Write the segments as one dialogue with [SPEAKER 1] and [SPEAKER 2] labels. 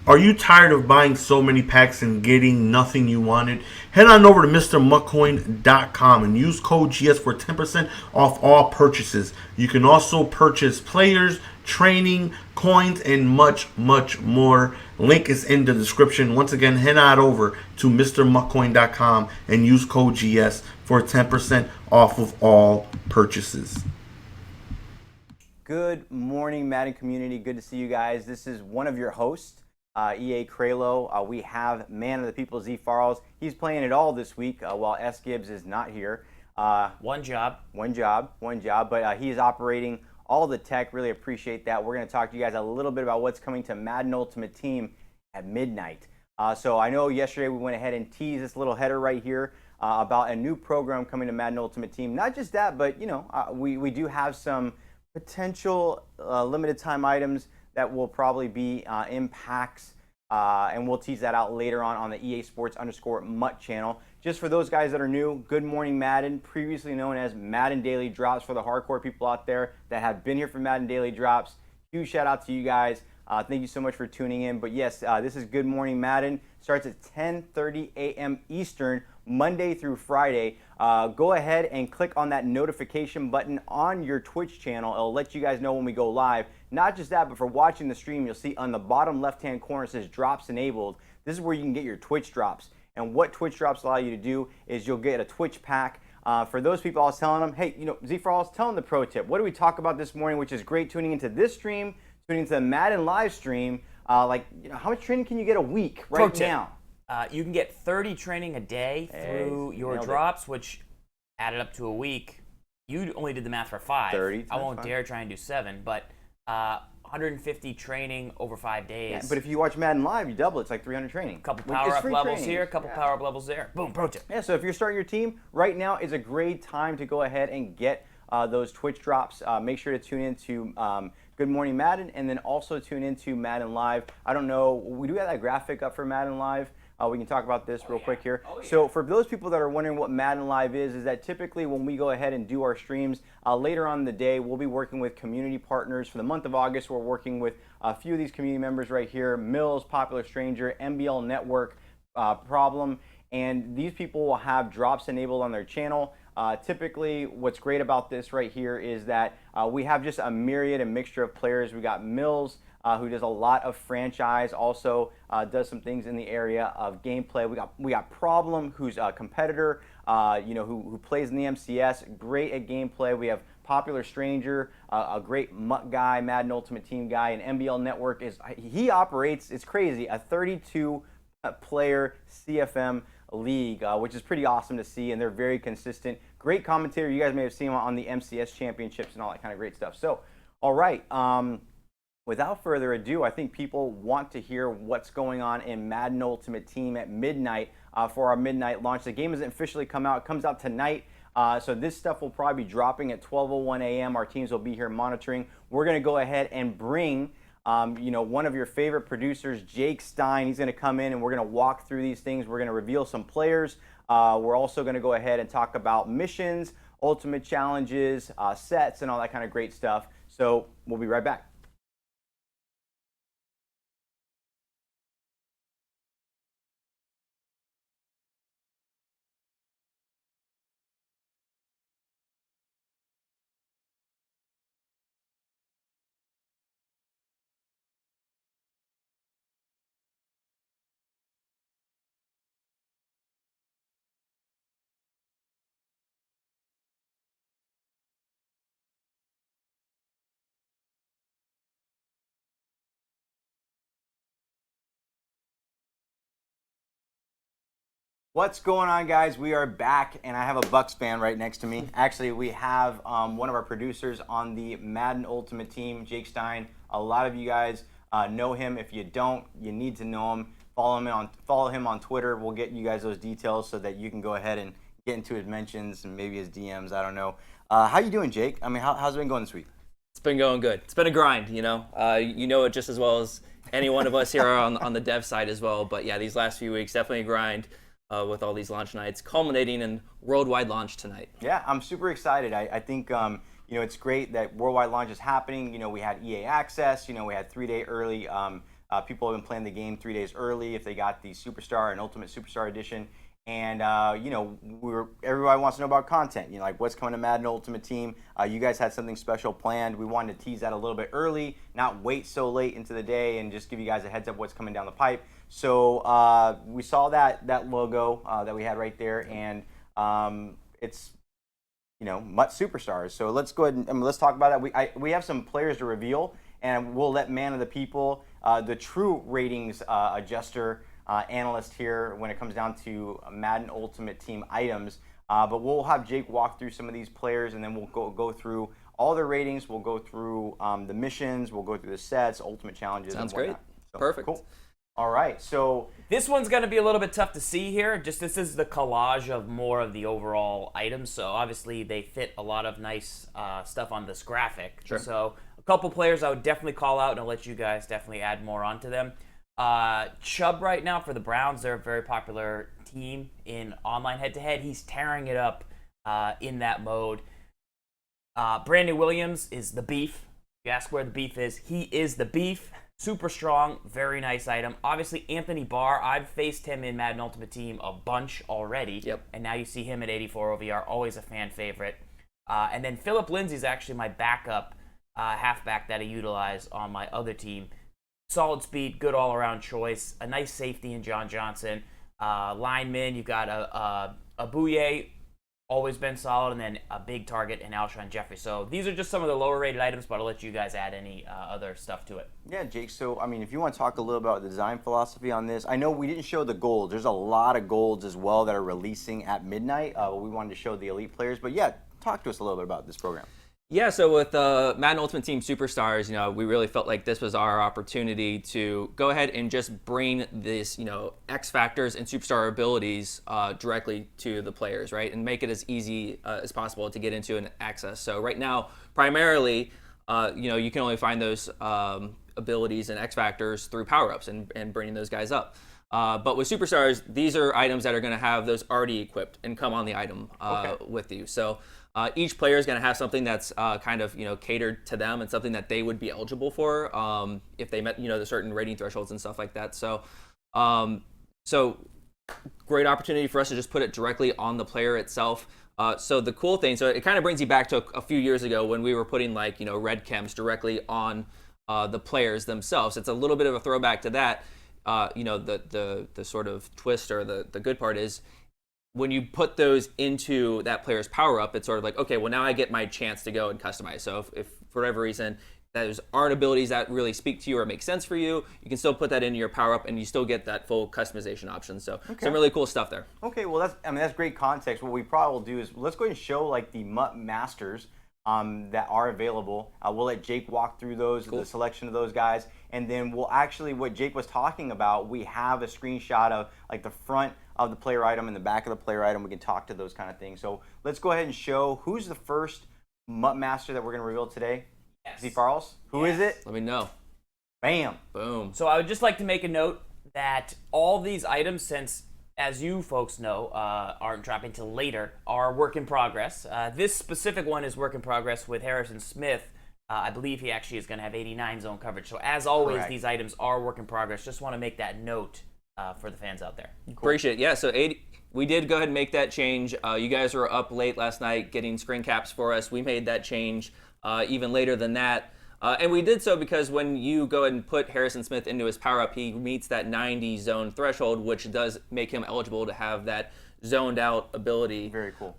[SPEAKER 1] Are you tired of buying so many packs and getting nothing you wanted? Head on over to MrMuckcoin.com and use code GS for 10% off all purchases. You can also purchase players, training, coins, and much, much more. Link is in the description. Once again, head on over to MrMuckcoin.com and use code GS for 10% off of all purchases.
[SPEAKER 2] Good morning, Madden community. Good to see you guys. This is one of your hosts, EA Kralo. We have man of the people, Z Farles. He's playing it all this week while S Gibbs is not here.
[SPEAKER 3] One job,
[SPEAKER 2] but he is operating all the tech. Really appreciate that. We're going to talk to you guys a little bit about what's coming to Madden Ultimate Team at midnight. So I know yesterday we went ahead and teased this little header right here about a new program coming to Madden Ultimate Team. Not just that, but we do have some potential limited time items that will probably be in packs, and we'll tease that out later on the EA Sports _Mutt channel. Just for those guys that are new, Good Morning Madden, previously known as Madden Daily Drops for the hardcore people out there that have been here for Madden Daily Drops. Huge shout out to you guys. Thank you so much for tuning in. But yes, this is Good Morning Madden. Starts at 10:30 a.m. Eastern, Monday through Friday. Go ahead and click on that notification button on your Twitch channel. It'll let you guys know when we go live. Not just that, but for watching the stream, you'll see on the bottom left-hand corner it says Drops Enabled. This is where you can get your Twitch drops. And what Twitch drops allow you to do is you'll get a Twitch pack. For those people, I was telling them, hey, Z Farles, tell them the pro tip. What do we talk about this morning, which is great tuning into this stream, tuning into the Madden live stream. How much training can you get a week right now?
[SPEAKER 3] You can get 30 training a day through your drops, which added up to a week. You only did the math for 5.
[SPEAKER 2] 30.
[SPEAKER 3] I won't dare try and do 7, but 150 training over 5 days.
[SPEAKER 2] Yeah, but if you watch Madden Live, you double. It's like 300 training.
[SPEAKER 3] A couple power-up levels here, a couple power-up levels there. Boom, pro tip.
[SPEAKER 2] Yeah, so if you're starting your team, right now is a great time to go ahead and get those Twitch drops. Make sure to tune into Good Morning Madden, and then also tune into Madden Live. I don't know, we do have that graphic up for Madden Live. We can talk about this real quick here. So for those people that are wondering what Madden Live is that typically when we go ahead and do our streams, later on in the day, we'll be working with community partners. For the month of August, we're working with a few of these community members right here, Mills, Popular Stranger, MBL Network, Problem, and these people will have drops enabled on their channel. Typically, what's great about this right here is that we have just a myriad and mixture of players. We got Mills, who does a lot of franchise, also does some things in the area of gameplay. We got Problem, who's a competitor, who plays in the MCS, great at gameplay. We have Popular Stranger, a great Mutt guy, Madden Ultimate Team guy, and MBL Network he operates, it's crazy, a 32 player CFM league, which is pretty awesome to see, and they're very consistent. Great commentator. You guys may have seen him on the MCS championships and all that kind of great stuff. So, all right. Without further ado, I think people want to hear what's going on in Madden Ultimate Team at midnight for our midnight launch. The game hasn't officially come out. It comes out tonight. So this stuff will probably be dropping at 12:01 a.m. Our teams will be here monitoring. We're going to go ahead and bring one of your favorite producers, Jake Stein. He's going to come in and we're going to walk through these things. We're going to reveal some players. We're also going to go ahead and talk about missions, ultimate challenges, sets, and all that kind of great stuff. So we'll be right back. What's going on, guys? We are back, and I have a Bucks fan right next to me. Actually, we have one of our producers on the Madden Ultimate Team, Jake Stein. A lot of you guys know him. If you don't, you need to know him. Follow him on Twitter. We'll get you guys those details so that you can go ahead and get into his mentions and maybe his DMs. I don't know. How you doing, Jake? I mean, how's it been going this week?
[SPEAKER 4] It's been going good. It's been a grind, you know. You know it just as well as any one of us here on the dev side as well. But yeah, these last few weeks, definitely a grind. With all these launch nights, culminating in worldwide launch tonight.
[SPEAKER 2] Yeah, I'm super excited. I think it's great that worldwide launch is happening. We had EA Access. We had 3-day early People have been playing the game 3 days early if they got the Superstar and Ultimate Superstar Edition. And, everybody wants to know about content, like what's coming to Madden Ultimate Team. You guys had something special planned. We wanted to tease that a little bit early, not wait so late into the day, and just give you guys a heads up what's coming down the pipe. So we saw that logo that we had right there, and it's, Mutt Superstars. So let's go ahead and let's talk about that. We have some players to reveal, and we'll let Man of the People, the true ratings adjuster, analyst here when it comes down to Madden Ultimate Team items. But we'll have Jake walk through some of these players, and then we'll go through all their ratings. We'll go through the missions. We'll go through the sets, ultimate challenges.
[SPEAKER 4] Sounds
[SPEAKER 2] and whatnot.
[SPEAKER 4] great.
[SPEAKER 2] So,
[SPEAKER 4] Perfect.
[SPEAKER 2] Cool. All right. So
[SPEAKER 3] this one's going to be a little bit tough to see here. This is the collage of more of the overall items. So obviously they fit a lot of nice stuff on this graphic.
[SPEAKER 4] Sure.
[SPEAKER 3] So a couple players I would definitely call out, and I'll let you guys definitely add more onto them. Chubb right now for the Browns, they're a very popular team in online head-to-head. He's tearing it up in that mode. Brandon Williams is the beef. You ask where the beef is. He is the beef. Super strong, very nice item. Obviously, Anthony Barr, I've faced him in Madden Ultimate Team a bunch already.
[SPEAKER 4] Yep.
[SPEAKER 3] And now you see him at 84 OVR, always a fan favorite. And then Phillip Lindsay's actually my backup halfback that I utilize on my other team. Solid speed, good all-around choice. A nice safety in John Johnson. Lineman, you've got a Bouye, always been solid, and then a big target in Alshon Jeffrey. So these are just some of the lower-rated items, but I'll let you guys add any other stuff to it.
[SPEAKER 2] yeah, Jake. So if you want to talk a little about the design philosophy on this, I know we didn't show the golds. There's a lot of golds as well that are releasing at midnight. We wanted to show the elite players, but yeah, talk to us a little bit about this program.
[SPEAKER 4] Yeah, so with Madden Ultimate Team Superstars, we really felt like this was our opportunity to go ahead and just bring this, X factors and superstar abilities directly to the players, right? And make it as easy as possible to get into and access. So right now, primarily, you can only find those abilities and X factors through power-ups and bringing those guys up. But with Superstars, these are items that are going to have those already equipped and come on the item with you. So each player is going to have something that's kind of catered to them and something that they would be eligible for if they met the certain rating thresholds and stuff like that. So great opportunity for us to just put it directly on the player itself. So the cool thing, so it kind of brings you back to a few years ago when we were putting red chems directly on the players themselves. It's a little bit of a throwback to that. The sort of twist or the good part is when you put those into that player's power up, it's sort of like, okay, well now I get my chance to go and customize. So if for whatever reason those aren't abilities that really speak to you or make sense for you, you can still put that into your power up and you still get that full customization option. So some really cool stuff there.
[SPEAKER 2] Okay, well that's great context. What we probably will do is let's go ahead and show the Mutt Masters that are available. We'll let Jake walk through those, the selection of those guys, and then we'll actually, what Jake was talking about, we have a screenshot of the front of the player item and the back of the player item. We can talk to those kind of things. So let's go ahead and show who's the first Mutt Master that we're going to reveal today.
[SPEAKER 3] Yes.
[SPEAKER 2] Z Farrells? Who is it?
[SPEAKER 4] Let me know.
[SPEAKER 2] Bam.
[SPEAKER 4] Boom.
[SPEAKER 3] So I would just like to make a note that all these items, since as you folks know, aren't dropping till later, are work in progress. This specific one is work in progress with Harrison Smith. I believe he actually is going to have 89 zone coverage. So as always,
[SPEAKER 2] Correct.
[SPEAKER 3] These items are work in progress. Just want to make that note for the fans out there.
[SPEAKER 2] Cool.
[SPEAKER 4] Appreciate it. Yeah, so we did go ahead and make that change. You guys were up late last night getting screen caps for us. We made that change even later than that. And we did so because when you go ahead and put Harrison Smith into his power-up, he meets that 90 zone threshold, which does make him eligible to have that zoned out ability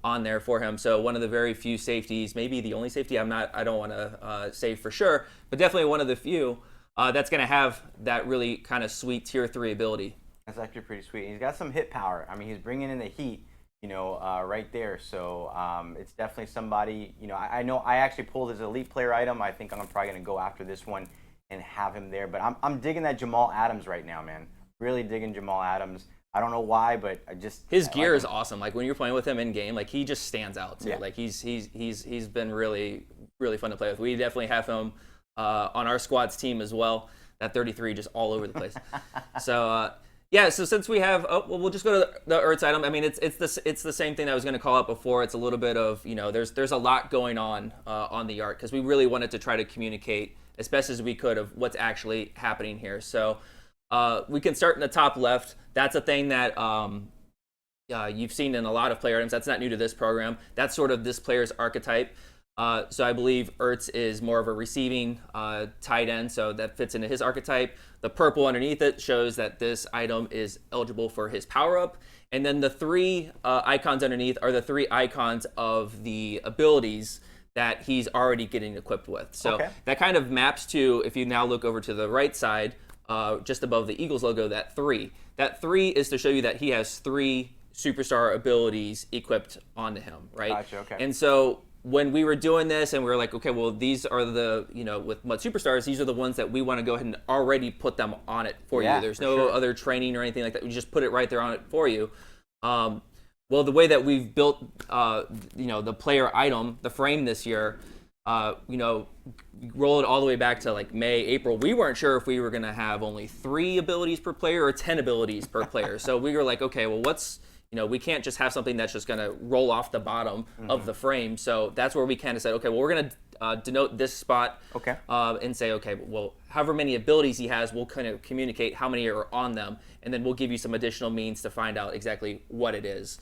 [SPEAKER 4] on there for him. So one of the very few safeties, maybe the only safety, I don't want to say for sure, but definitely one of the few that's going to have that really kind of sweet tier 3 ability.
[SPEAKER 2] That's actually pretty sweet. He's got some hit power. I mean, he's bringing in the heat, right there. So it's definitely somebody, I know I actually pulled his elite player item. I think I'm probably going to go after this one and have him there. But I'm digging that Jamal Adams right now, man. Really digging Jamal Adams. I don't know why, but
[SPEAKER 4] his gear is awesome. When you're playing with him in game, he just stands out too.
[SPEAKER 2] Yeah.
[SPEAKER 4] He's been really, really fun to play with. We definitely have him on our squad's team as well. That 33 just all over the place. So yeah, so since we have, we'll just go to the Ertz item. I mean, it's the same thing that I was going to call out before. It's a little bit of, there's a lot going on the art because we really wanted to try to communicate as best as we could of what's actually happening here. So we can start in the top left. That's a thing that you've seen in a lot of player items. That's not new to this program. That's sort of this player's archetype. So I believe Ertz is more of a receiving tight end, so that fits into his archetype. The purple underneath it shows that this item is eligible for his power-up. And then the three icons underneath are the three icons of the abilities that he's already getting equipped with. So that kind of maps to, if you now look over to the right side, just above the Eagles logo, that 3. That 3 is to show you that he has 3 superstar abilities equipped onto him, right?
[SPEAKER 2] Gotcha, okay.
[SPEAKER 4] And so when we were doing this and we were like, okay, well, these are the, with Mud Superstars, these are the ones that we want to go ahead and already put them on it for you. There's no other training or anything like that. We just put it right there on it for you. Well, the way that we've built, the player item, the frame this year, roll it all the way back to like May, April. We weren't sure if we were going to have only 3 abilities per player or 10 abilities per player. So we were like, okay, well, we can't just have something that's just going to roll off the bottom of the frame. So that's where we kind of said, okay, well, we're going to denote this spot and say, okay, well, however many abilities he has, we'll kind of communicate how many are on them, and then we'll give you some additional means to find out exactly what it is.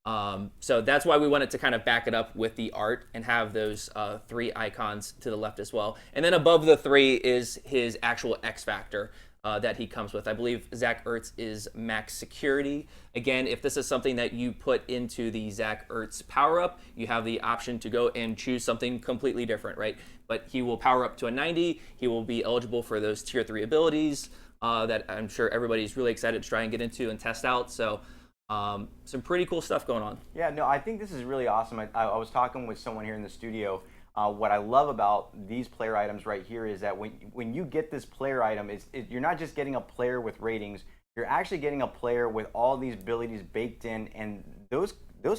[SPEAKER 4] So that's why we wanted to kind of back it up with the art and have those 3 icons to the left as well. And then above the 3 is his actual X Factor that he comes with. I believe Zach Ertz is max security. Again, if this is something that you put into the Zach Ertz power up, you have the option to go and choose something completely different, right? But he will power up to a 90. He will be eligible for those tier 3 abilities that I'm sure everybody's really excited to try and get into and test out. So some pretty cool stuff going on.
[SPEAKER 2] Yeah, no, I think this is really awesome. I was talking with someone here in the studio. What I love about these player items right here is that when you get this player item, you're not just getting a player with ratings. You're actually getting a player with all these abilities baked in, and those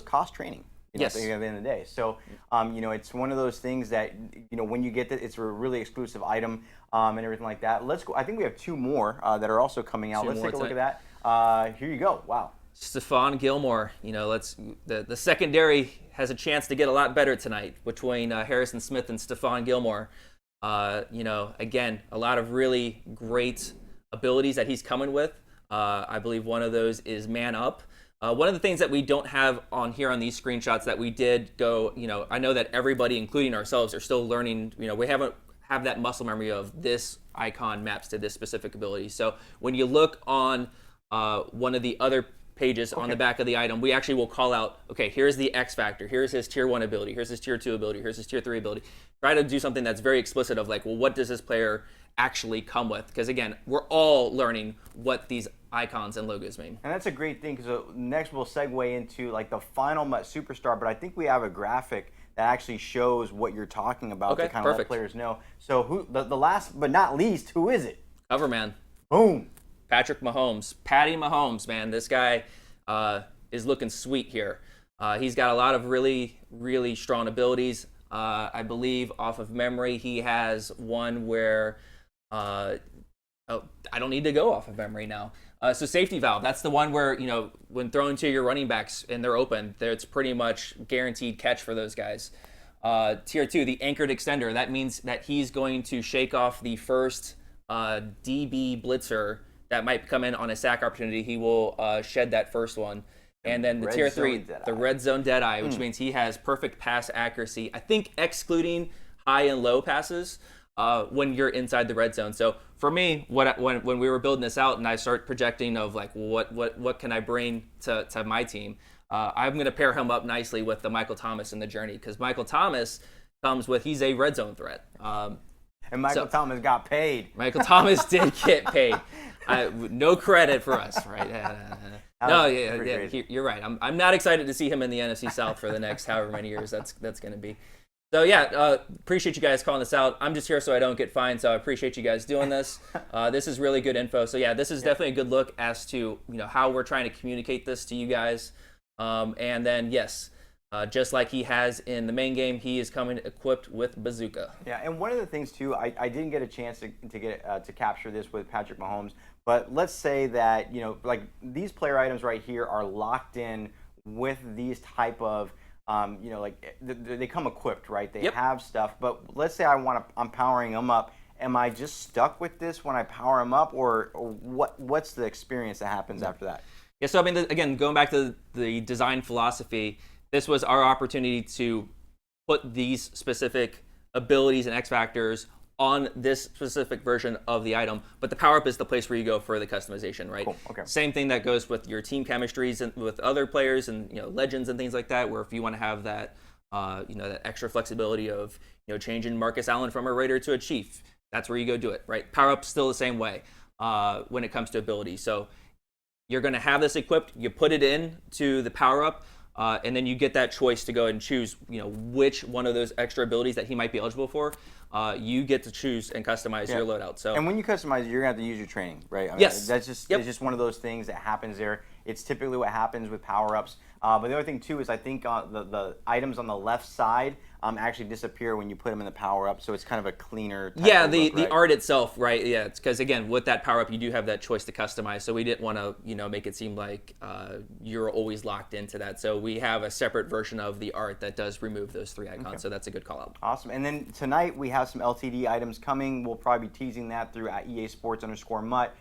[SPEAKER 2] cost training. At the end of the day. So, it's one of those things that, when you get it, it's a really exclusive item and everything like that. Let's go. I think we have 2 more that are also coming out. Let's take a look at that. Here you go. Wow.
[SPEAKER 4] Stephon Gilmore, the secondary has a chance to get a lot better tonight between Harrison Smith and Stephon Gilmore. Again, a lot of really great abilities that he's coming with. I believe one of those is man up. One of the things that we don't have on here on these screenshots that we did go, I know that everybody, including ourselves, are still learning, we haven't have that muscle memory of this icon maps to this specific ability. So when you look on one of the other pages on the back of the item, we actually will call out, okay, here's the X Factor, here's his tier 1 ability, here's his tier 2 ability, here's his tier 3 ability. Try to do something that's very explicit of like, well, what does this player actually come with? Because again, we're all learning what these icons and logos mean.
[SPEAKER 2] And that's a great thing, because next we'll segue into like the final Superstar, but I think we have a graphic that actually shows what you're talking about to kind of let players know. So the last but not least, who is it?
[SPEAKER 4] Coverman.
[SPEAKER 2] Boom.
[SPEAKER 4] Patrick Mahomes. Patty Mahomes, man. This guy is looking sweet here. He's got a lot of really, really strong abilities. I believe off of memory, he has one where, I don't need to go off of memory now. So safety valve, that's the one where, when thrown to your running backs and they're open, it's pretty much guaranteed catch for those guys. Tier 2, the anchored extender, that means that he's going to shake off the first DB blitzer that might come in on a sack opportunity. He will shed that first one. And then the tier 3, the red zone deadeye, which means he has perfect pass accuracy, I think excluding high and low passes when you're inside the red zone. So for me, when we were building this out and I start projecting of like, what can I bring to my team, I'm going to pair him up nicely with the Michael Thomas in the journey, because Michael Thomas comes with, he's a red zone threat.
[SPEAKER 2] And Michael Thomas got paid.
[SPEAKER 4] Michael Thomas did get paid. No credit for us, right? You're right. I'm not excited to see him in the NFC South for the next however many years that's going to be. So appreciate you guys calling this out. I'm just here so I don't get fined, so I appreciate you guys doing this. This is really good info. So this is definitely a good look as to how we're trying to communicate this to you guys. And then just like he has in the main game, he is coming equipped with Bazooka.
[SPEAKER 2] Yeah, and one of the things too, I didn't get a chance to capture this with Patrick Mahomes, but let's say that like these player items right here are locked in with these type of like they come equipped, right? They have stuff, but let's say I'm powering them up, am I just stuck with this when I power them up, or what's the experience that happens after that?
[SPEAKER 4] Yeah, so I mean, again, going back to the design philosophy, this was our opportunity to put these specific abilities and X factors on this specific version of the item, but the power-up is the place where you go for the customization, right?
[SPEAKER 2] Cool. Okay.
[SPEAKER 4] Same thing that goes with your team chemistries and with other players and legends and things like that, where if you want to have that that extra flexibility of changing Marcus Allen from a Raider to a Chief, that's where you go do it, right? Power-up's still the same way when it comes to ability. So you're going to have this equipped, you put it in to the power-up, and then you get that choice to go and choose which one of those extra abilities that he might be eligible for. You get to choose and customize your loadout. So,
[SPEAKER 2] and when you customize it, you're gonna have to use your training, right? I mean,
[SPEAKER 4] yes,
[SPEAKER 2] that's just it's just one of those things that happens there. It's typically what happens with power-ups. But the other thing too is I think the items on the left side actually disappear when you put them in the power-up, so it's kind of a cleaner type of look,
[SPEAKER 4] the
[SPEAKER 2] right?
[SPEAKER 4] art itself, right? Yeah, it's because again with that power-up you do have that choice to customize. So we didn't want to make it seem like you're always locked into that. So we have a separate version of the art that does remove those 3 icons. Okay. So that's a good call out.
[SPEAKER 2] Awesome. And then tonight we have some LTD items coming. We'll probably be teasing that through at EA Sports_Mutt.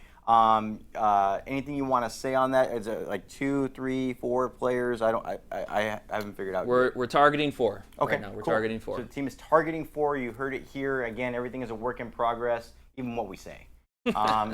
[SPEAKER 2] Anything you want to say on that? Is it like 2, 3, 4 players? I haven't figured out.
[SPEAKER 4] We're targeting 4.
[SPEAKER 2] Okay,
[SPEAKER 4] right now. We're
[SPEAKER 2] cool.
[SPEAKER 4] targeting 4.
[SPEAKER 2] So the team is targeting 4. You heard it here. Again, everything is a work in progress, even what we say.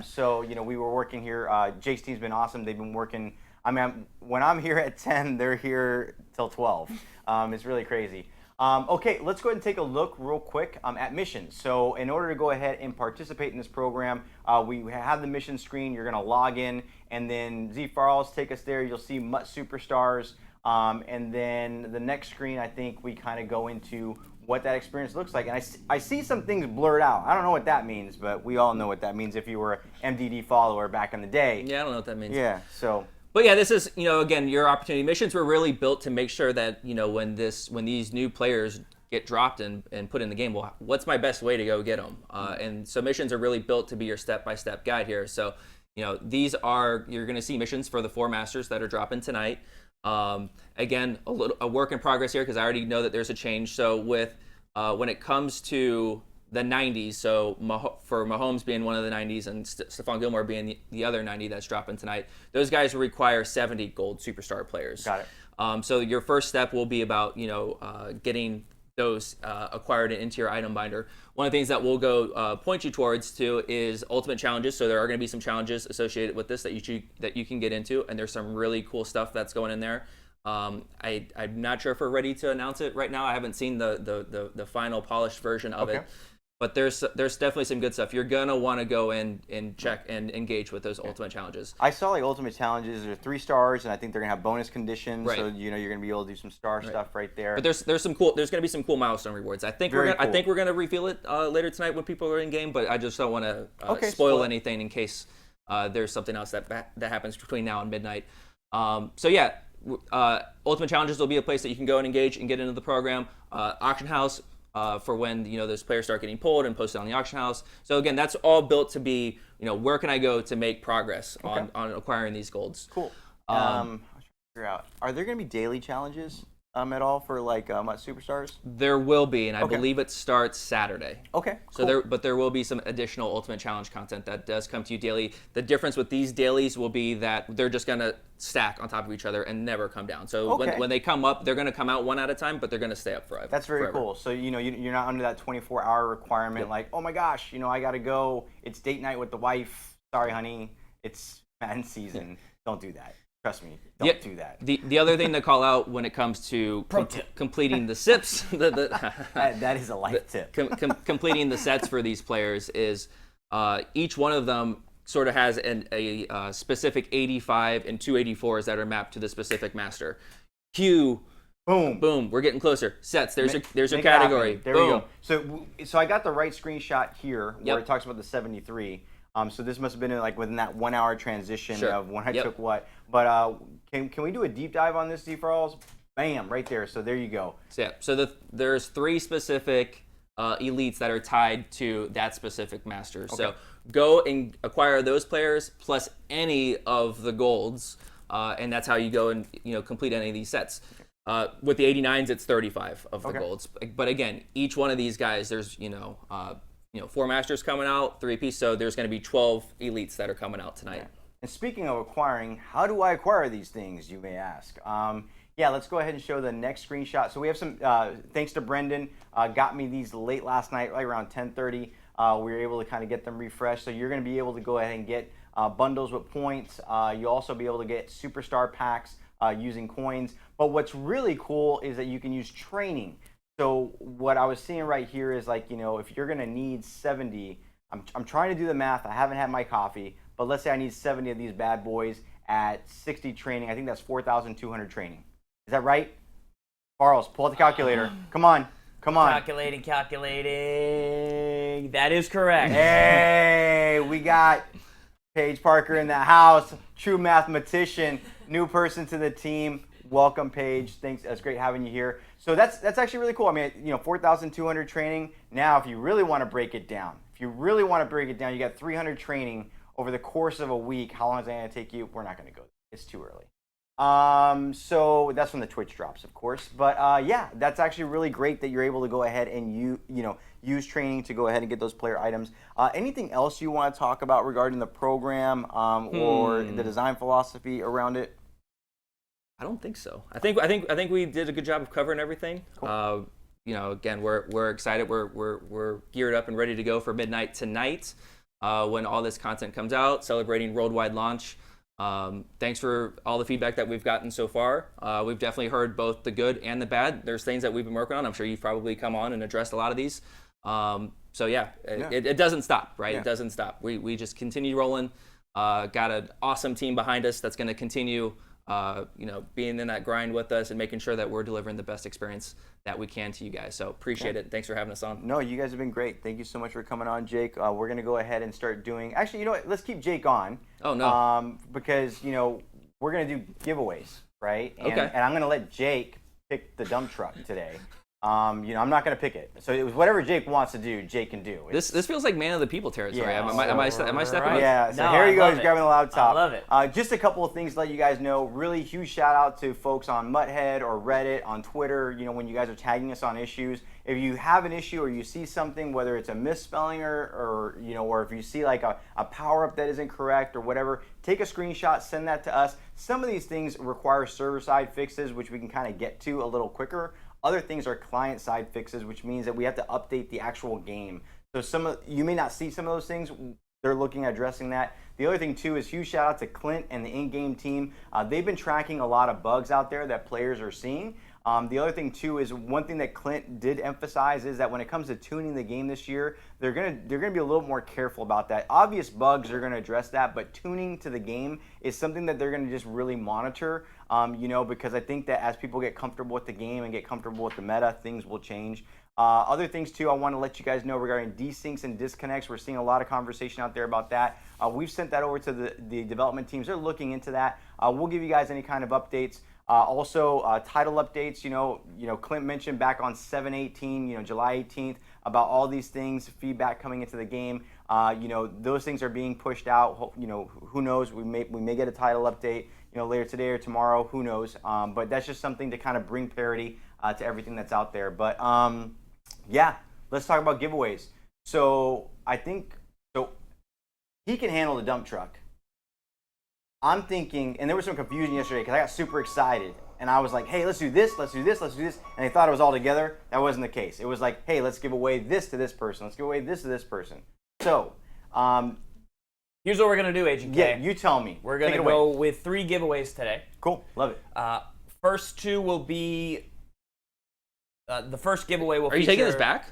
[SPEAKER 2] So we were working here. Jake's team's been awesome. They've been working. I mean, when I'm here at 10, they're here till 12. It's really crazy. Okay, let's go ahead and take a look real quick at missions. So in order to go ahead and participate in this program, we have the mission screen. You're going to log in, and then Z Farrells take us there. You'll see Mutt Superstars. And then the next screen, I think we kind of go into what that experience looks like. And I see some things blurred out. I don't know what that means, but we all know what that means if you were an MDD follower back in the day.
[SPEAKER 4] Yeah, I don't know what that means.
[SPEAKER 2] Yeah, so...
[SPEAKER 4] But yeah, this is, again, your opportunity. Missions were really built to make sure that, when these new players get dropped and put in the game, well, what's my best way to go get them? And so missions are really built to be your step-by-step guide here. So, these are, you're going to see missions for the 4 masters that are dropping tonight. Again, a work in progress here because I already know that there's a change. So with, when it comes to the 90s, so for Mahomes being one of the 90s and Stephon Gilmore being the other 90 that's dropping tonight, those guys will require 70 gold superstar players.
[SPEAKER 2] Got it.
[SPEAKER 4] So your first step will be about getting those acquired into your item binder. One of the things that we'll go point you towards to is ultimate challenges. So there are going to be some challenges associated with this that you can get into, and there's some really cool stuff that's going in there. I'm not sure if we're ready to announce it right now. I haven't seen the final polished version of it. But there's definitely some good stuff. You're gonna want to go in and check and engage with those ultimate challenges.
[SPEAKER 2] I saw like ultimate challenges. They're 3 stars, and I think they're gonna have bonus conditions.
[SPEAKER 4] Right.
[SPEAKER 2] So you're gonna be able to do some star stuff right there.
[SPEAKER 4] But there's gonna be some cool milestone rewards. I think we're gonna reveal it later tonight when people are in game. But I just don't want to spoil anything in case there's something else that happens between now and midnight. So yeah, ultimate challenges will be a place that you can go and engage and get into the program. Auction house. For when those players start getting pulled and posted on the auction house. So again, that's all built to be where can I go to make progress on acquiring these golds.
[SPEAKER 2] Cool. I was trying to figure out, are there going to be daily challenges at all for like Mutt Superstars?
[SPEAKER 4] There will be, and I believe it starts Saturday.
[SPEAKER 2] Okay.
[SPEAKER 4] So there will be some additional Ultimate Challenge content that does come to you daily. The difference with these dailies will be that they're just gonna stack on top of each other and never come down. So when they come up, they're gonna come out one at a time, but they're gonna stay up forever.
[SPEAKER 2] That's very cool. So you're not under that 24-hour requirement. Like, oh my gosh, I gotta go. It's date night with the wife. Sorry, honey, it's Madden season. Don't do that. Trust me, don't do that.
[SPEAKER 4] The other thing to call out when it comes to completing the SIPs,
[SPEAKER 2] that is a life tip.
[SPEAKER 4] Completing the sets for these players is each one of them sort of has a specific 85 and 284s that are mapped to the specific master. Q. Boom. We're getting closer. Sets. There's your category.
[SPEAKER 2] There we go. So I got the right screenshot here where it talks about the 73. So this must have been like within that 1 hour transition of when I took what. But can we do a deep dive on this, Z Farrells? Bam, right there. So there you go.
[SPEAKER 4] So there's 3 specific elites that are tied to that specific master. Okay. So go and acquire those players plus any of the golds, and that's how you go and complete any of these sets. With the 89s, it's 35 of the golds. But again, each one of these guys, there's 4 Masters coming out, 3-piece. So there's going to be 12 elites that are coming out tonight.
[SPEAKER 2] And speaking of acquiring, how do I acquire these things, you may ask? Yeah, let's go ahead and show the next screenshot. So we have some, thanks to Brendan, got me these late last night, right around 10:30. We were able to kind of get them refreshed. So you're going to be able to go ahead and get bundles with points. You'll also be able to get superstar packs using coins. But what's really cool is that you can use training. So what I was seeing right here is like, if you're going to need 70, I'm trying to do the math. I haven't had my coffee, but let's say I need 70 of these bad boys at 60 training. I think that's 4,200 training. Is that right? Charles, pull out the calculator. Come on.
[SPEAKER 3] Calculating. That is correct.
[SPEAKER 2] Hey, we got Paige Parker in the house. True mathematician. New person to the team. Welcome, Paige. Thanks. That's great having you here. So that's actually really cool. I mean, 4,200 training. Now, if you really want to break it down, you got 300 training over the course of a week. How long is that going to take you? We're not going to go there. It's too early. So that's when the Twitch drops, of course. But yeah, that's actually really great that you're able to go ahead and use training to go ahead and get those player items. Anything else you want to talk about regarding the program or the design philosophy around it?
[SPEAKER 4] I don't think so. I think we did a good job of covering everything. Cool. Again, we're excited. We're geared up and ready to go for midnight tonight when all this content comes out, celebrating worldwide launch. Thanks for all the feedback that we've gotten so far. We've definitely heard both the good and the bad. There's things that we've been working on. I'm sure you've probably come on and addressed a lot of these. So yeah, it doesn't stop, right? Yeah. It doesn't stop. We just continue rolling. Got an awesome team behind us that's going to continue being in that grind with us and making sure that we're delivering the best experience that we can to you guys. So appreciate it. Thanks for having us on.
[SPEAKER 2] No, you guys have been great. Thank you so much for coming on, Jake. We're going to go ahead and start doing, actually, you know what? Let's keep Jake on.
[SPEAKER 4] Oh, no.
[SPEAKER 2] Because, we're going to do giveaways, right? And,
[SPEAKER 4] okay.
[SPEAKER 2] And I'm going to let Jake pick the dump truck today. I'm not going to pick it. So it was whatever Jake wants to do, Jake can do.
[SPEAKER 4] This feels like man of the people territory.
[SPEAKER 2] Yeah,
[SPEAKER 4] am I stepping
[SPEAKER 2] right.
[SPEAKER 4] up?
[SPEAKER 2] Yeah, so here you go. He's grabbing the laptop.
[SPEAKER 3] I love it.
[SPEAKER 2] Just a couple of things to let you guys know. Really huge shout out to folks on Mutthead or Reddit, on Twitter, when you guys are tagging us on issues. If you have an issue or you see something, whether it's a misspelling or if you see like a power-up that is incorrect or whatever, take a screenshot, send that to us. Some of these things require server-side fixes, which we can kind of get to a little quicker. Other things are client-side fixes, which means that we have to update the actual game. So you may not see some of those things. They're looking at addressing that. The other thing, too, is huge shout-out to Clint and the in-game team. They've been tracking a lot of bugs out there that players are seeing. The other thing, too, is one thing that Clint did emphasize is that when it comes to tuning the game this year, they're gonna be a little more careful about that. Obvious bugs are going to address that, but tuning to the game is something that they're going to just really monitor, because I think that as people get comfortable with the game and get comfortable with the meta, things will change. Other things, too, I want to let you guys know regarding desyncs and disconnects. We're seeing a lot of conversation out there about that. We've sent that over to the development teams. They're looking into that. We'll give you guys any kind of updates. Also, title updates, Clint mentioned back on 7/18, July 18th, about all these things, feedback coming into the game. Those things are being pushed out. Who knows? We may get a title update, later today or tomorrow. Who knows? But that's just something to kind of bring parity to everything that's out there. But yeah, let's talk about giveaways. So I think he can handle the dump truck. I'm thinking, and there was some confusion yesterday because I got super excited. And I was like, hey, let's do this, let's do this, let's do this. And they thought it was all together. That wasn't the case. It was like, hey, let's give away this to this person. Let's give away this to this person. So,
[SPEAKER 3] here's what we're going to do, Agent K.
[SPEAKER 2] Yeah, you tell me.
[SPEAKER 3] We're going to go with 3 giveaways today.
[SPEAKER 2] Cool. Love it.
[SPEAKER 3] First 2 will be, the first giveaway will feature...
[SPEAKER 4] Are you taking this back?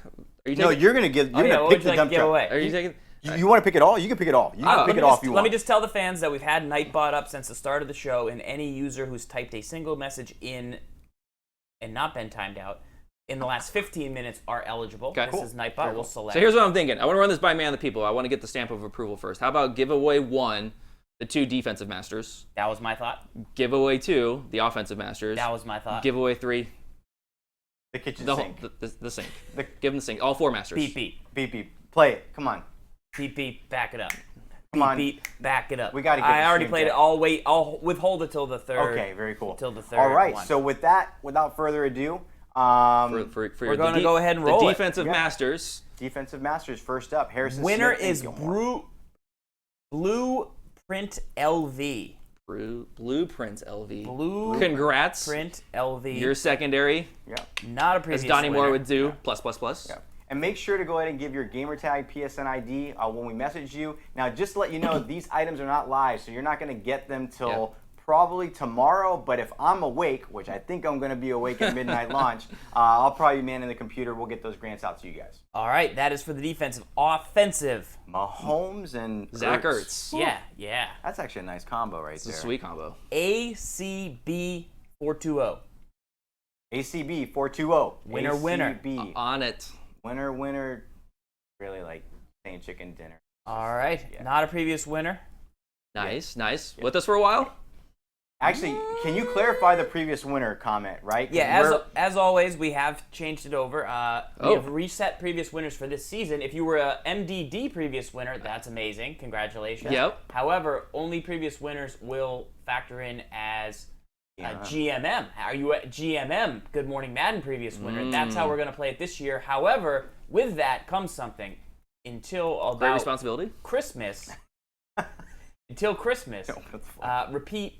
[SPEAKER 2] No, you're going to give, you're going to pick the dump truck.
[SPEAKER 4] Are you taking...
[SPEAKER 2] You want to pick it all? You can pick it all. You can pick it all if you want.
[SPEAKER 3] Let me just tell the fans that we've had Nightbot up since the start of the show, and any user who's typed a single message in and not been timed out in the last 15 minutes are eligible.
[SPEAKER 4] Okay.
[SPEAKER 3] This is Nightbot. We'll select.
[SPEAKER 4] So here's what I'm thinking. I want to run this by man of the people. I want to get the stamp of approval first. How about giveaway 1, the 2 defensive masters?
[SPEAKER 3] That was my thought.
[SPEAKER 4] Giveaway 2, the offensive masters.
[SPEAKER 3] That was my thought.
[SPEAKER 4] Giveaway 3,
[SPEAKER 2] the kitchen sink.
[SPEAKER 4] The sink. Give them the sink. All 4 masters.
[SPEAKER 3] Beep, beep.
[SPEAKER 2] Beep, beep. Play it. Come on.
[SPEAKER 3] Beep, beep, back it up.
[SPEAKER 2] Come on.
[SPEAKER 3] Beep, back it up.
[SPEAKER 2] We got to get
[SPEAKER 3] I already played it. I'll withhold it till the third.
[SPEAKER 2] Okay, very cool.
[SPEAKER 3] Till the third
[SPEAKER 2] All right,
[SPEAKER 3] one.
[SPEAKER 2] so with that, without further ado,
[SPEAKER 3] We're going to go ahead and roll
[SPEAKER 4] the
[SPEAKER 3] it.
[SPEAKER 4] defensive masters.
[SPEAKER 2] Defensive Masters first up. Harrison
[SPEAKER 3] Winner
[SPEAKER 2] Smith and
[SPEAKER 3] is
[SPEAKER 2] Gilmore.
[SPEAKER 3] Blueprint LV.
[SPEAKER 4] Blueprints LV.
[SPEAKER 3] Congrats. Print LV.
[SPEAKER 4] Your secondary.
[SPEAKER 2] Yeah.
[SPEAKER 3] Not a previous
[SPEAKER 4] As Donnie
[SPEAKER 3] winner.
[SPEAKER 4] Moore would do. Plus, plus, plus.
[SPEAKER 2] Yeah. And make sure to go ahead and give your gamertag PSN ID when we message you. Now, just to let you know, these items are not live, so you're not going to get them till probably tomorrow. But if I'm awake, which I think I'm going to be awake at midnight launch, I'll probably be manning the computer. We'll get those grants out to you guys.
[SPEAKER 3] All right, that is for the defensive. Offensive.
[SPEAKER 2] Mahomes and
[SPEAKER 4] Zach
[SPEAKER 2] Ertz.
[SPEAKER 4] Ertz.
[SPEAKER 3] Yeah.
[SPEAKER 2] That's actually a nice combo right
[SPEAKER 4] It's
[SPEAKER 2] there.
[SPEAKER 4] a sweet combo.
[SPEAKER 3] ACB 420.
[SPEAKER 2] ACB 420.
[SPEAKER 3] Winner, winner.
[SPEAKER 2] ACB.
[SPEAKER 4] On it.
[SPEAKER 2] Winner. Really like saying chicken dinner.
[SPEAKER 3] All right,
[SPEAKER 2] Yeah.
[SPEAKER 3] not a previous winner.
[SPEAKER 4] Nice. With us for a while?
[SPEAKER 2] Actually, can you clarify the previous winner comment, right? 'Cause
[SPEAKER 3] Yeah, as always, we have changed it over. We
[SPEAKER 4] Oh.
[SPEAKER 3] have reset previous winners for this season. If you were a MDD previous winner, that's amazing. Congratulations.
[SPEAKER 4] Yep.
[SPEAKER 3] However, only previous winners will factor in as GMM. Are you a GMM, Good Morning Madden previous winner? That's how we're going to play it this year. However, with that comes something. Until
[SPEAKER 4] Great
[SPEAKER 3] about
[SPEAKER 4] responsibility.
[SPEAKER 3] Christmas, repeat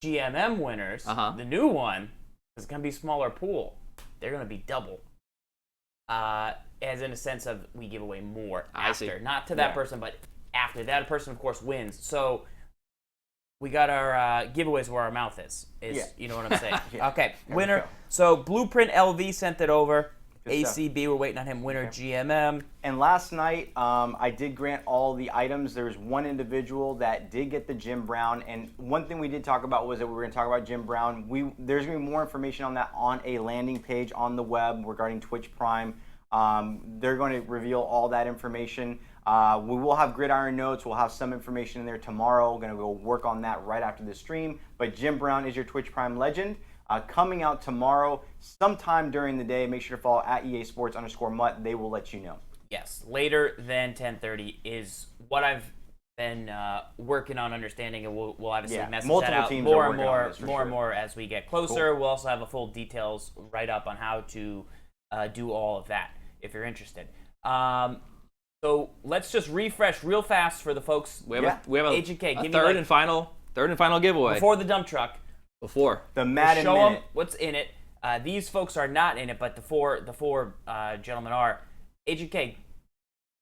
[SPEAKER 3] GMM winners, the new one, is going to be smaller pool. They're going to be double. As in a sense of we give away more after. Not to that person, but after. That person, of course, wins. So we got our giveaways where our mouth is. You know what I'm saying? Okay, winner. So Blueprint LV sent it over. ACB, we're waiting on him. Winner GMM.
[SPEAKER 2] And last night, I did grant all the items. There was one individual that did get the Jim Brown. And one thing we did talk about was that we were going to talk about Jim Brown. There's going to be more information on that on a landing page on the web regarding Twitch Prime. They're going to reveal all that information. We will have Gridiron Notes. We'll have some information in there tomorrow. We're going to go work on that right after the stream. But Jim Brown is your Twitch Prime legend. Coming out tomorrow, sometime during the day. Make sure to follow at EA Sports_Mutt. They will let you know.
[SPEAKER 3] Yes, later than 10:30 is what I've been working on understanding, and we'll obviously message that out more and more as we get closer. Cool. We'll also have a full details write up on how to do all of that if you're interested. So let's just refresh real fast for the folks.
[SPEAKER 4] We have a
[SPEAKER 3] Agent K, give me
[SPEAKER 4] third and final giveaway
[SPEAKER 3] before the dump truck.
[SPEAKER 4] Before
[SPEAKER 2] the Madden
[SPEAKER 3] show
[SPEAKER 2] minute.
[SPEAKER 3] them what's in it. These folks are not in it, but the four gentlemen are. Agent K,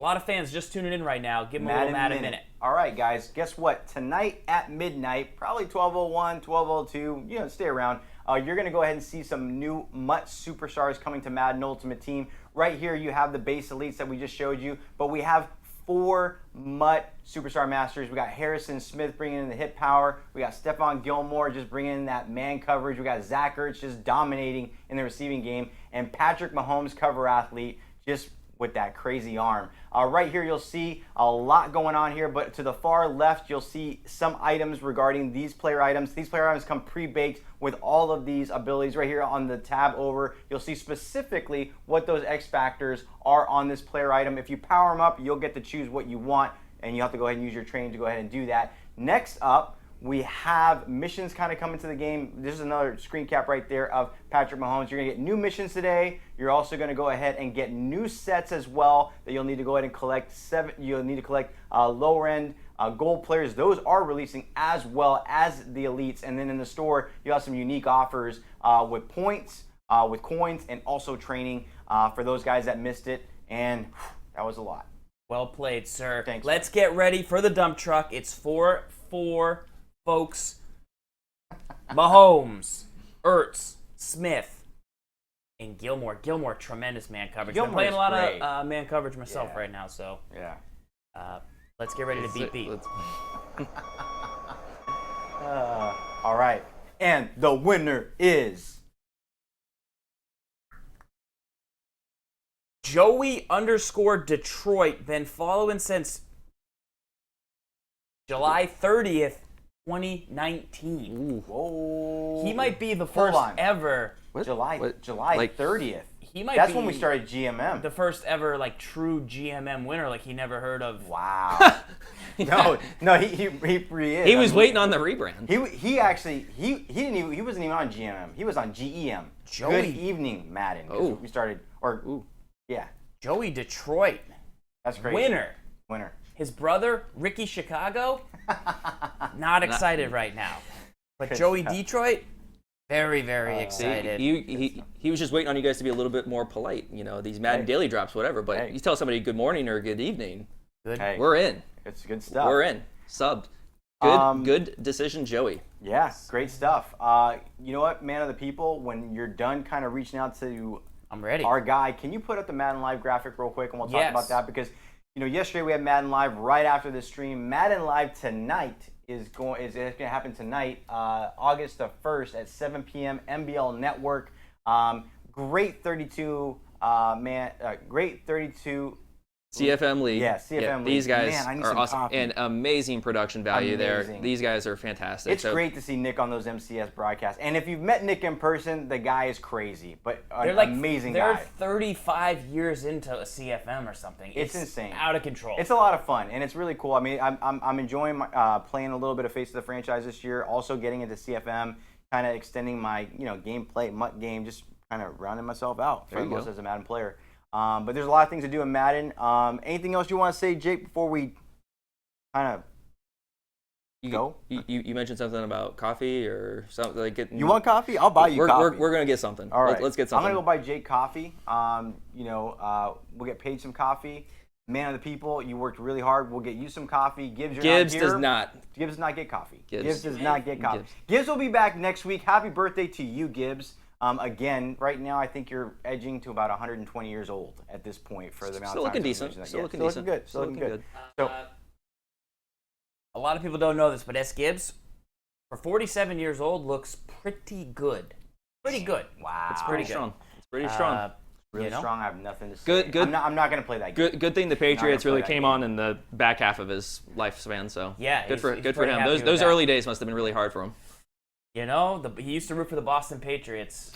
[SPEAKER 3] a lot of fans just tuning in right now. Give them a little Madden minute.
[SPEAKER 2] All right, guys. Guess what? Tonight at midnight, probably 12:01, 12:02. Stay around. You're going to go ahead and see some new Mutt superstars coming to Madden Ultimate Team. Right here, you have the base elites that we just showed you, but we have 4 Mutt Superstar Masters. We got Harrison Smith bringing in the hit power. We got Stephon Gilmore just bringing in that man coverage. We got Zach Ertz just dominating in the receiving game. And Patrick Mahomes, cover athlete, just with that crazy arm. Right here, you'll see a lot going on here, but to the far left, you'll see some items regarding these player items. These player items come pre-baked with all of these abilities. Right here on the tab over, you'll see specifically what those X factors are on this player item. If you power them up, you'll get to choose what you want, and you have to go ahead and use your training to go ahead and do that. Next up, we have missions kind of coming to the game. This is another screen cap right there of Patrick Mahomes. You're going to get new missions today. You're also going to go ahead and get new sets as well that you'll need to go ahead and collect. You'll need to collect lower end gold players. Those are releasing as well as the elites. And then in the store, you have some unique offers with points, with coins, and also training for those guys that missed it. And that was a lot.
[SPEAKER 3] Well played, sir.
[SPEAKER 2] Thanks.
[SPEAKER 3] Let's get ready for the dump truck. It's 4 folks. Mahomes, Ertz, Smith, and Gilmore. Gilmore, tremendous man coverage. I'm playing a lot of man coverage myself right now, so let's get ready to beat.
[SPEAKER 2] All right, and the winner is
[SPEAKER 3] Joey_Detroit. Been following since July 30th. 2019.
[SPEAKER 2] Whoa.
[SPEAKER 3] He might be the first ever.
[SPEAKER 2] July 30th.
[SPEAKER 3] he might
[SPEAKER 2] That's
[SPEAKER 3] be
[SPEAKER 2] when we started GMM.
[SPEAKER 3] the first ever like true GMM winner. Like he never heard of.
[SPEAKER 2] Wow. No, he is.
[SPEAKER 4] He was waiting on the rebrand.
[SPEAKER 2] He actually he wasn't even on GMM. He was on GEM.
[SPEAKER 3] Joey.
[SPEAKER 2] Good evening, Madden. 'Cause
[SPEAKER 4] Oh.
[SPEAKER 2] we started yeah.
[SPEAKER 3] Joey Detroit,
[SPEAKER 2] That's crazy.
[SPEAKER 3] winner. His brother Ricky Chicago, not excited right now, but
[SPEAKER 2] Good
[SPEAKER 3] Joey
[SPEAKER 2] stuff.
[SPEAKER 3] Detroit, very
[SPEAKER 4] See,
[SPEAKER 3] excited.
[SPEAKER 4] he was just waiting on you guys to be a little bit more polite. You know, these Madden daily drops, whatever. But
[SPEAKER 2] Hey.
[SPEAKER 4] you tell somebody good morning or good evening,
[SPEAKER 3] Good.
[SPEAKER 2] Hey,
[SPEAKER 4] we're in.
[SPEAKER 2] it's good stuff.
[SPEAKER 4] We're in. Subbed. Good decision, Joey.
[SPEAKER 2] Yeah, great stuff. You know what, man of the people, when you're done kind of reaching out to
[SPEAKER 3] I'm ready.
[SPEAKER 2] our guy, can you put up the Madden Live graphic real quick and we'll talk
[SPEAKER 3] Yes.
[SPEAKER 2] about that? Because, yesterday we had Madden Live right after the stream. Madden Live tonight is going to happen tonight, August the 1st at 7 p.m. MBL Network. Great 32 great 32
[SPEAKER 4] CFM League.
[SPEAKER 2] Yeah, CFM League.
[SPEAKER 4] These guys
[SPEAKER 2] Man, I need
[SPEAKER 4] are
[SPEAKER 2] some
[SPEAKER 4] awesome.
[SPEAKER 2] coffee.
[SPEAKER 4] And amazing production value there.
[SPEAKER 2] Amazing.
[SPEAKER 4] These guys are fantastic.
[SPEAKER 2] It's great to see Nick on those MCS broadcasts. And if you've met Nick in person, the guy is crazy, but
[SPEAKER 3] They're
[SPEAKER 2] an amazing
[SPEAKER 3] they're
[SPEAKER 2] guy.
[SPEAKER 3] 35 years into a CFM or something.
[SPEAKER 2] It's insane.
[SPEAKER 3] Out of control.
[SPEAKER 2] It's a lot of fun, and it's really cool. I mean, I'm enjoying playing a little bit of Face of the Franchise this year. Also getting into CFM, kind of extending my gameplay, MUT game, just kind of rounding myself out for
[SPEAKER 4] There you
[SPEAKER 2] most
[SPEAKER 4] go.
[SPEAKER 2] as a Madden player. But there's a lot of things to do in Madden. Anything else you want to say, Jake, before we kind of go?
[SPEAKER 4] You mentioned something about coffee or something like getting.
[SPEAKER 2] You want coffee? I'll buy you coffee.
[SPEAKER 4] We're gonna get something.
[SPEAKER 2] All right,
[SPEAKER 4] Let's get something.
[SPEAKER 2] I'm gonna go buy Jake coffee. We'll get paid some coffee. Man of the people, you worked really hard. We'll get you some coffee. Gibbs
[SPEAKER 4] Gibbs does not.
[SPEAKER 2] Gibbs does not get coffee.
[SPEAKER 4] Gibbs.
[SPEAKER 2] Does not get coffee.
[SPEAKER 4] Gibbs.
[SPEAKER 2] Gibbs will be back next week. Happy birthday to you, Gibbs. Again, right now I think you're edging to about 120 years old at this point for the amount
[SPEAKER 4] Still
[SPEAKER 2] of time.
[SPEAKER 4] looking decent.
[SPEAKER 2] television that-
[SPEAKER 4] Still
[SPEAKER 2] yeah,
[SPEAKER 4] looking
[SPEAKER 2] still
[SPEAKER 4] decent.
[SPEAKER 2] good. Still looking good. So
[SPEAKER 3] a lot of people don't know this, but S. Gibbs, for 47 years old, looks pretty good. Pretty good.
[SPEAKER 2] wow,
[SPEAKER 4] It's
[SPEAKER 3] pretty
[SPEAKER 4] pretty
[SPEAKER 3] good.
[SPEAKER 4] strong. It's pretty strong.
[SPEAKER 2] really
[SPEAKER 3] you know?
[SPEAKER 2] strong. I have nothing to say.
[SPEAKER 4] Good- good-
[SPEAKER 2] I'm not gonna play that game.
[SPEAKER 4] Good thing the Patriots
[SPEAKER 2] play
[SPEAKER 4] really
[SPEAKER 2] that
[SPEAKER 4] came
[SPEAKER 2] game.
[SPEAKER 4] on in the back half of his lifespan. So
[SPEAKER 3] Yeah,
[SPEAKER 4] good for
[SPEAKER 3] he's
[SPEAKER 4] good for
[SPEAKER 3] pretty
[SPEAKER 4] him.
[SPEAKER 3] happy
[SPEAKER 4] Those
[SPEAKER 3] with
[SPEAKER 4] those
[SPEAKER 3] that.
[SPEAKER 4] early days must have been really hard for him.
[SPEAKER 3] He used to root for the Boston Patriots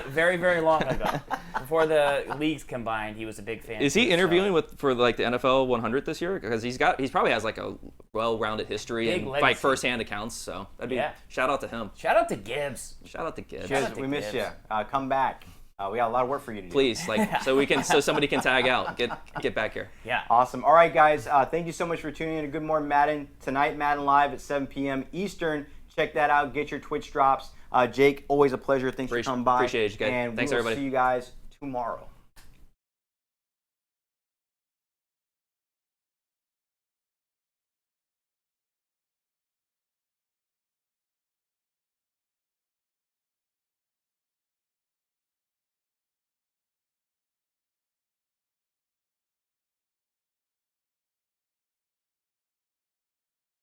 [SPEAKER 3] very long ago. Before the leagues combined, he was a big fan.
[SPEAKER 4] Is he
[SPEAKER 3] too,
[SPEAKER 4] interviewing
[SPEAKER 3] so.
[SPEAKER 4] for like the NFL 100 this year? Because he probably has like a well-rounded history
[SPEAKER 3] Big
[SPEAKER 4] and
[SPEAKER 3] legacy.
[SPEAKER 4] like first-hand accounts. So that'd be
[SPEAKER 3] Yeah.
[SPEAKER 4] shout out to him.
[SPEAKER 3] Shout out to Gibbs.
[SPEAKER 4] Shout out to Gibbs.
[SPEAKER 3] Shout
[SPEAKER 2] Gibbs,
[SPEAKER 3] out to
[SPEAKER 2] we miss you.
[SPEAKER 3] Gibbs.
[SPEAKER 2] Come back. We got a lot of work for you to do.
[SPEAKER 4] Please, like so somebody can tag out. Get back here.
[SPEAKER 3] Yeah.
[SPEAKER 2] Awesome. All right, guys. Thank you so much for tuning in to Good Morning Madden. Tonight, Madden Live at 7 p.m. Eastern. Check that out. Get your Twitch drops. Jake, always a pleasure. Thanks for coming by.
[SPEAKER 4] Appreciate you guys.
[SPEAKER 2] And
[SPEAKER 4] Thanks,
[SPEAKER 2] we will
[SPEAKER 4] everybody.
[SPEAKER 2] see you guys tomorrow.